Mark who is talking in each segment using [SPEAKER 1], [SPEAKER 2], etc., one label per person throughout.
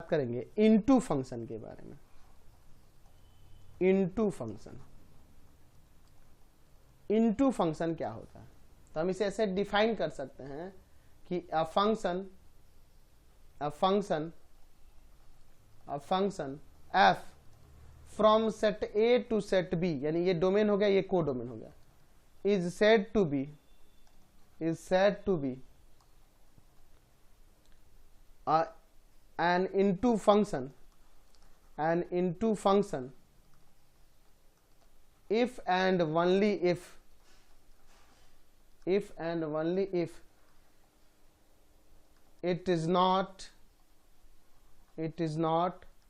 [SPEAKER 1] करेंगे into function के बारे में। इनटू फंक्शन, इनटू फंक्शन क्या होता है? तो हम इसे ऐसे डिफाइन कर सकते हैं कि a function f from set A to set B, यानी ये डोमेन हो गया, ये को डोमेन हो गया, is said to be an into function if and only if it is not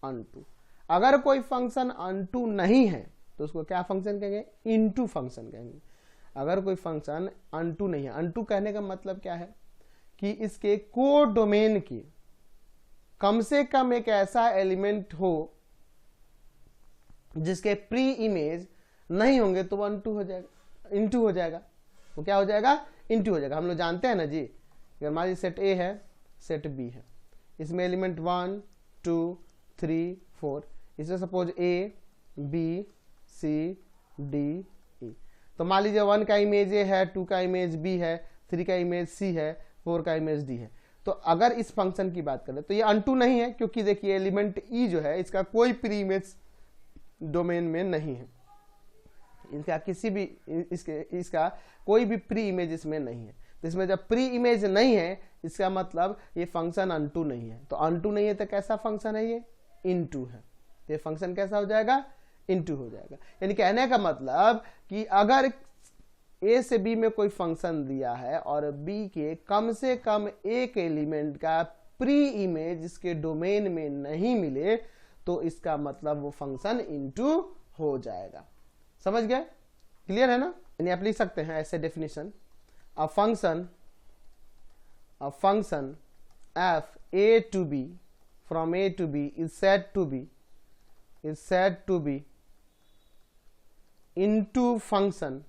[SPEAKER 1] unto। अगर कोई फंक्शन अनटू नहीं है तो उसको क्या फंक्शन कहेंगे? इनटू फंक्शन कहेंगे। अगर कोई फंक्शन अनटू नहीं है, अनटू कहने का मतलब क्या है कि इसके को डोमेन की कम से कम एक ऐसा एलिमेंट हो जिसके प्री इमेज नहीं होंगे तो वो अनटू हो जाएगा, इनटू हो जाएगा। वो क्या हो जाएगा? इनटू हो जाएगा। हम लोग जानते हैं ना जी, अगर मान लीजिए सेट ए है, सेट बी है, इसमें एलिमेंट 1 2 3 4, इसमें suppose A B C D E, तो मान लीजिए 1 का इमेज ए है, 2 का इमेज बी है, 3 का इमेज सी है, 4 का इमेज डी है। तो अगर इस फंक्शन की बात करें तो ये अनटू नहीं है, क्योंकि देखिए एलिमेंट ई जो है इसका कोई प्री इमेज डोमेन में नहीं है, इसका किसी भी इसका कोई भी प्री इमेज इसमें नहीं है। तो इसमें जब प्री इमेज नहीं है इसका मतलब ये फंक्शन अनटू नहीं है। तो अनटू नहीं है तो कैसा फंक्शन है? ये इनटू है। तो ये फंक्शन कैसा हो जाएगा? इनटू हो जाएगा। यानी कहने का मतलब कि अगर ए से बी में कोई फंक्शन दिया है और बी के कम से कम एक एलिमेंट का प्री इमेज इसके डोमेन में नहीं मिले तो इसका मतलब वो फंक्शन इनटू हो जाएगा। समझ गए? क्लियर है ना? यानी आप लिख सकते हैं ऐसे definition, a function f A to B from A to B is said to be into function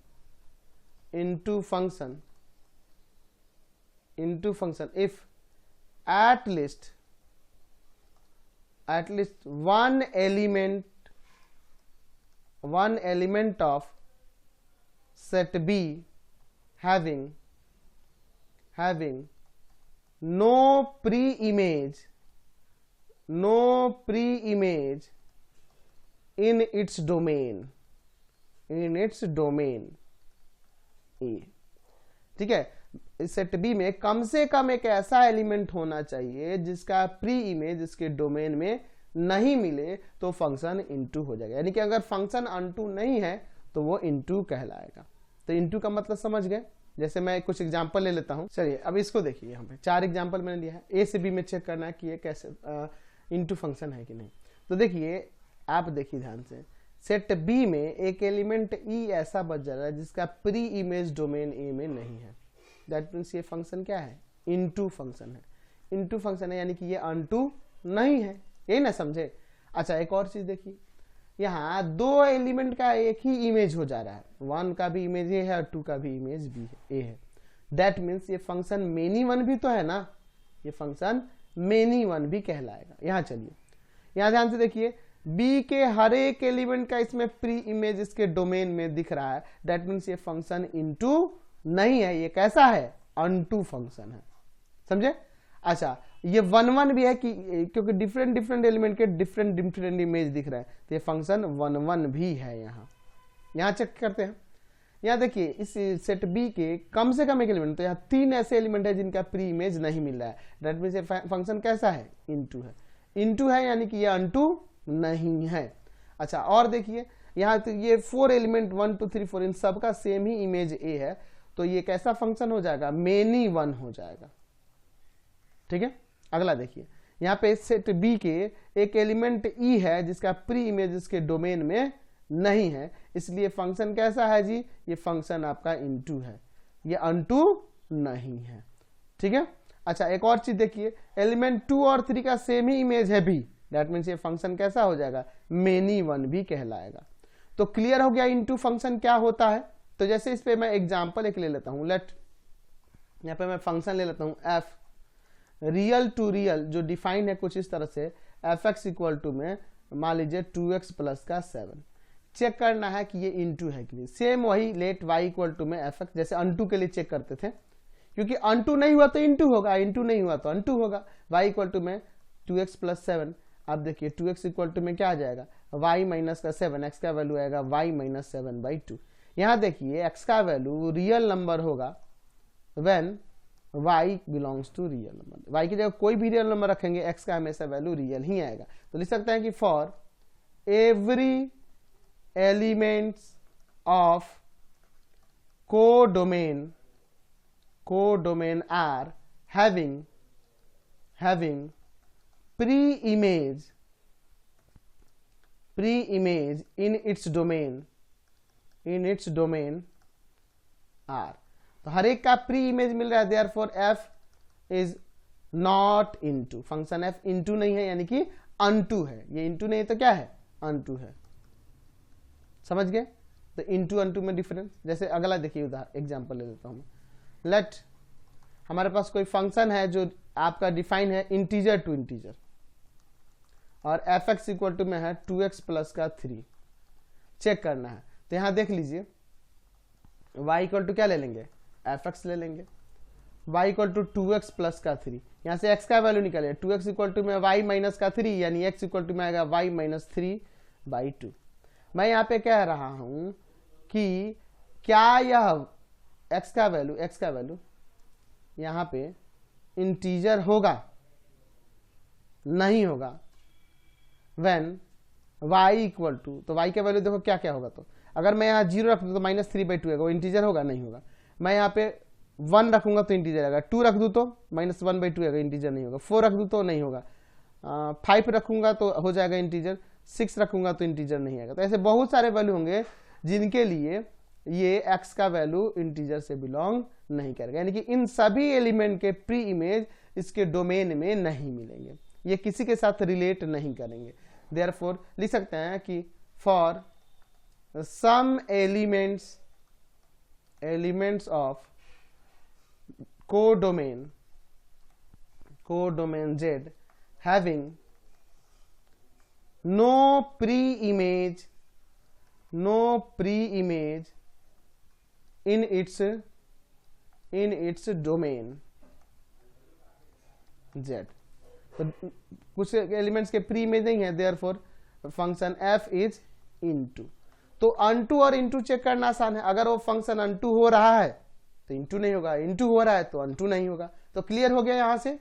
[SPEAKER 1] if at least one element of set B having no pre-image in its domain ए। ठीक है, इस set B में कम से कम एक ऐसा element होना चाहिए जिसका प्री इमेज इसके डोमेन में नहीं मिले तो फंक्शन इनटू हो जाएगा। यानी कि अगर फंक्शन अनटू नहीं है तो वो इनटू कहलाएगा। तो इनटू का मतलब समझ गए? जैसे मैं कुछ एग्जांपल ले लेता हूं। चलिए अब इसको देखिए, यहाँ पे 4 एग्जांपल मैंने लिया है। ए से बी में चेक करना है कि ये कैसे इनटू फंक्शन है कि नहीं। तो देखिए, आप देखिए ध्यान से, सेट बी में एक एलिमेंट ई ऐसा बच जा रहा है जिसका प्री इमेज डोमेन ए में नहीं है। दैट मीन्स ये फंक्शन क्या है? इनटू फंक्शन है। इनटू फंक्शन है यानी कि ये अनटू नहीं है, यही ना समझे? अच्छा, एक और चीज देखिए, यहाँ 2 एलिमेंट का एक ही इमेज हो जा रहा है। 1 का भी इमेज ए है और 2 का भी इमेज बी है, ए है। दैट मीन्स ये फंक्शन मेनी वन भी तो है ना, ये फंक्शन मेनी वन भी कहलाएगा। यहाँ चलिए, यहाँ ध्यान से देखिए, बी के हर एक एलिमेंट का इसमें प्री इमेज इसके डोमेन में दिख रहा है। दैट मीन्स ये फंक्शन इनटू नहीं है, ये कैसा है? अनटू फंक्शन है। समझे? अच्छा, ये 1 1 भी है कि क्योंकि डिफरेंट एलिमेंट के डिफरेंट इमेज दिख रहा है, तो ये फंक्शन 1 1 भी है। यहाँ चेक करते हैं। यहाँ देखिए, इस सेट बी के कम से कम एक एलिमेंट, तो यहाँ 3 ऐसे एलिमेंट है जिनका प्री इमेज नहीं मिल रहा है। दैट मीन्स ये फंक्शन कैसा है? इनटू है। इनटू है यानी कि ये अनटू नहीं है। अच्छा, और देखिए, यहाँ तो ये 4 एलिमेंट 1 2 3 4 इन सब का सेम ही इमेज ए है, तो ये कैसा फंक्शन हो जाएगा? मेनी वन हो जाएगा। ठीक है, अगला देखिए, यहाँ पे सेट बी के एक एलिमेंट ई है जिसका प्री इमेज इसके डोमेन में नहीं है, इसलिए फंक्शन कैसा है जी? ये फंक्शन आपका इनटू है, ये अनटू नहीं है। ठीक है। अच्छा, एक और चीज देखिए, एलिमेंट 2 और 3 का सेम ही इमेज है बी। दैट मीन्स ये फंक्शन कैसा हो जाएगा? मेनी वन भी कहलाएगा। तो क्लियर हो गया इनटू फंक्शन क्या होता है। तो जैसे इस पे मैं एग्जांपल एक ले लेता हूं, लेट यहाँ पे मैं फंक्शन ले लेता हूं एफ रियल टू रियल, जो डिफाइन है कुछ इस तरह से, एफ एक्स इक्वल टू में मान लीजिए 2x प्लस का 7, चेक करना है कि ये इंटू है कि नहीं। सेम वही लेट y इक्वल टू में एफ एक्स, जैसे अनटू के लिए चेक करते थे, क्योंकि अनटू नहीं हुआ तो इंटू होगा, इंटू नहीं हुआ तो अनटू होगा। y इक्वल टू में 2x प्लस 7, अब देखिए 2x इक्वल टू में क्या आ जाएगा, y माइनस का 7, x का वैल्यू आएगा y माइनस 7/2। यहाँ देखिए x का वैल्यू रियल नंबर होगा when y belongs to real number. y की जगह कोई भी रियल नंबर रखेंगे, x का हमेशा वैल्यू रियल ही आएगा। तो लिख सकते हैं कि for every elements of codomain are having pre-image in its domain are, तो हर एक का प्री इमेज मिल रहा है, therefore f is not into, function f into नहीं है, यानी कि unto है। ये into नहीं तो क्या है, unto है। समझ गए? तो into unto में डिफरेंस। जैसे अगला देखिए उदाहरण एग्जांपल ले लेता हूं। लेट हमारे पास कोई फंक्शन है जो आपका डिफाइन है इंटीजर टू इंटीजर, और एफ एक्स इक्वल टू में है 2x प्लस का 3, चेक करना है। तो यहां देख लीजिए y इक्वल टू क्या ले लेंगे, एफ एक्स ले लेंगे, y equal to 2x plus का 3, यहां से x का वैल्यू निकालिए, 2x इक्वल टू में y माइनस का 3, यानी x इक्वल टू में आएगा y माइनस 3/2। मैं यहाँ पे कह रहा हूं कि क्या यह x का वैल्यू यहां पे इंटीजर होगा, नहीं होगा, व्हेन y इक्वल टू, तो y का वैल्यू देखो क्या क्या होगा। तो अगर मैं यहाँ 0 रख दूँ तो -3/2 है, वो इंटीजर होगा, नहीं होगा। मैं यहाँ पे 1 रखूंगा तो इंटीजर आएगा, 2 रख दूँ तो -1/2 है, इंटीजर नहीं होगा, 4 रख दूँ तो नहीं होगा, 5 रखूंगा तो हो जाएगा इंटीजर, 6 रखूंगा तो इंटीजर नहीं आएगा। तो ऐसे बहुत सारे वैल्यू होंगे जिनके लिए ये x का वैल्यू इंटीजर से बिलोंग नहीं करेगा, यानी कि इन सभी एलिमेंट के प्री इमेज इसके डोमेन में नहीं मिलेंगे, ये किसी के साथ रिलेट नहीं करेंगे। देयरफॉर लिख सकते हैं कि for some elements of codomain Z having no pre-image in its domain Z, तो कुछ एलिमेंट्स के प्री इमेज नहीं है, therefore function f is into. तो अनटू और इनटू चेक करना आसान है, अगर वो फंक्शन अनटू हो रहा है तो इनटू नहीं होगा, इनटू हो रहा है तो अनटू नहीं होगा। तो क्लियर हो गया यहां से।